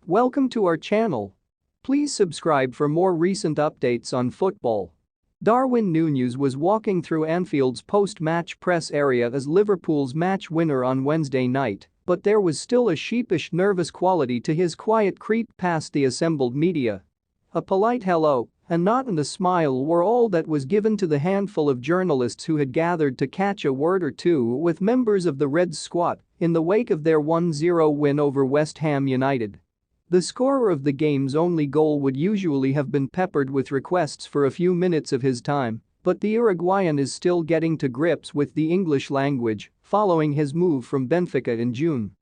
Welcome to our channel. Please subscribe for more recent updates on football. Darwin Nunez was walking through Anfield's post-match press area as Liverpool's match winner on Wednesday night, but there was still a sheepish, nervous quality to his quiet creep past the assembled media. A polite hello, a nod and a smile were all that was given to the handful of journalists who had gathered to catch a word or two with members of the Reds squad in the wake of their 1-0 win over West Ham United. The scorer of the game's only goal would usually have been peppered with requests for a few minutes of his time, but the Uruguayan is still getting to grips with the English language following his move from Benfica in June.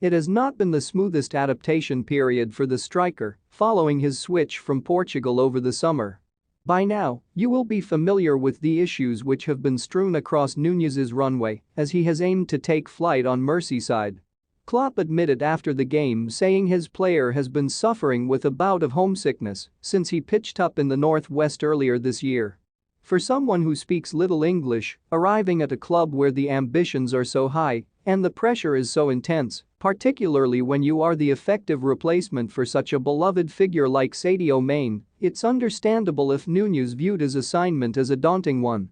It has not been the smoothest adaptation period for the striker following his switch from Portugal over the summer. By now, you will be familiar with the issues which have been strewn across Nunez's runway as he has aimed to take flight on Merseyside. Klopp admitted after the game, saying his player has been suffering with a bout of homesickness since he pitched up in the northwest earlier this year. For someone who speaks little English, arriving at a club where the ambitions are so high and the pressure is so intense, particularly when you are the effective replacement for such a beloved figure like Sadio Mane, it's understandable if Nunez viewed his assignment as a daunting one.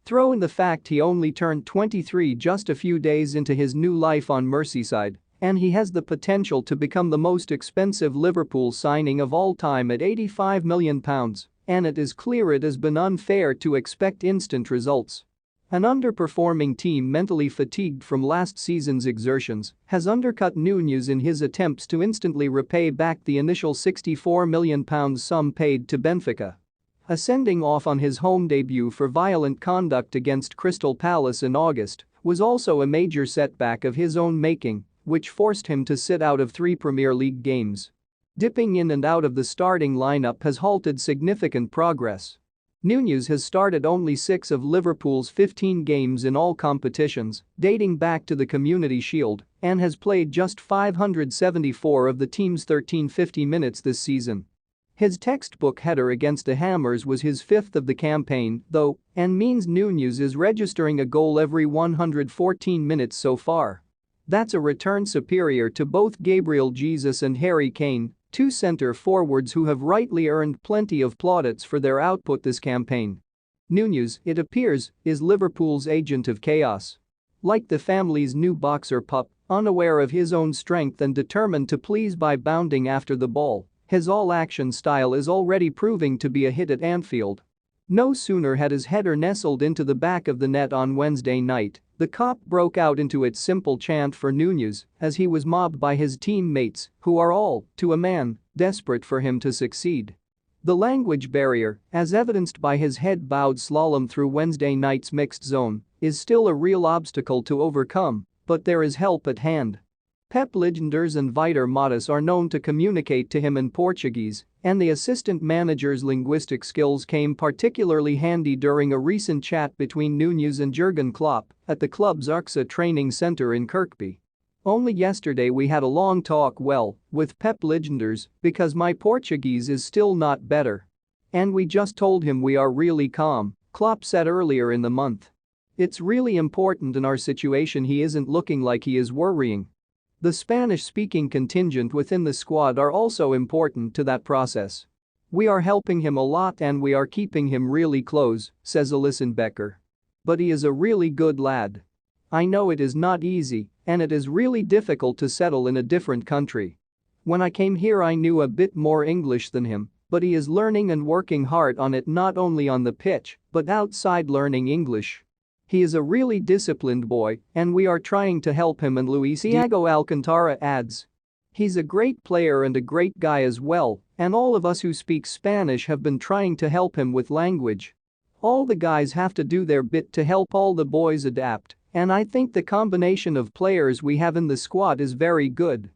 Throw in the fact he only turned 23 just a few days into his new life on Merseyside, and he has the potential to become the most expensive Liverpool signing of all time at £85 million, and it is clear it has been unfair to expect instant results. An underperforming team mentally fatigued from last season's exertions has undercut Nunez in his attempts to instantly repay back the initial £64 million sum paid to Benfica. A sending off on his home debut for violent conduct against Crystal Palace in August was also a major setback of his own making, which forced him to sit out of 3 Premier League games. Dipping in and out of the starting lineup has halted significant progress. Nunez has started only 6 of Liverpool's 15 games in all competitions, dating back to the Community Shield, and has played just 574 of the team's 1,350 minutes this season. His textbook header against the Hammers was his 5th of the campaign, though, and means Nunez is registering a goal every 114 minutes so far. That's a return superior to both Gabriel Jesus and Harry Kane, 2 centre-forwards who have rightly earned plenty of plaudits for their output this campaign. Nunez, it appears, is Liverpool's agent of chaos. Like the family's new boxer pup, unaware of his own strength and determined to please by bounding after the ball, his all-action style is already proving to be a hit at Anfield. No sooner had his header nestled into the back of the net on Wednesday night, the cop broke out into its simple chant for Nunez as he was mobbed by his teammates, who are all, to a man, desperate for him to succeed. The language barrier, as evidenced by his head-bowed slalom through Wednesday night's mixed zone, is still a real obstacle to overcome, but there is help at hand. Pep Lijnders and Vitor Matas are known to communicate to him in Portuguese, and the assistant manager's linguistic skills came particularly handy during a recent chat between Nunez and Jurgen Klopp at the club's AXA training centre in Kirkby. "Only yesterday we had a long talk with Pep Lijnders because my Portuguese is still not better. And we just told him we are really calm," Klopp said earlier in the month. "It's really important in our situation he isn't looking like he is worrying." The Spanish-speaking contingent within the squad are also important to that process. "We are helping him a lot and we are keeping him really close," says Alisson Becker. "But he is a really good lad. I know it is not easy and it is really difficult to settle in a different country. When I came here I knew a bit more English than him, but he is learning and working hard on it not only on the pitch but outside learning English. He is a really disciplined boy and we are trying to help him," and Luis Diego Alcantara adds. "He's a great player and a great guy as well, and all of us who speak Spanish have been trying to help him with language. All the guys have to do their bit to help all the boys adapt, and I think the combination of players we have in the squad is very good."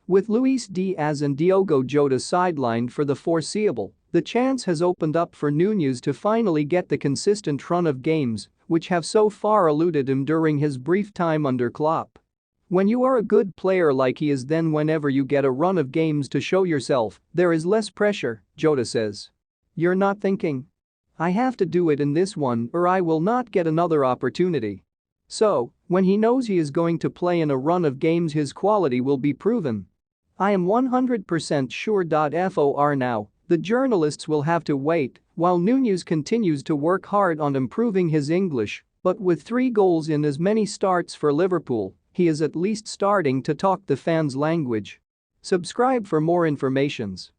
With Luis Diaz and Diogo Jota sidelined for the foreseeable, the chance has opened up for Nunez to finally get the consistent run of games which have so far eluded him during his brief time under Klopp. "When you are a good player like he is, then whenever you get a run of games to show yourself, there is less pressure," Jota says. "You're not thinking, I have to do it in this one or I will not get another opportunity." So, when he knows he is going to play in a run of games his quality will be proven. I am 100% sure. For now, the journalists will have to wait while Nunez continues to work hard on improving his English, but with 3 goals in as many starts for Liverpool, he is at least starting to talk the fans' language. Subscribe for more informations.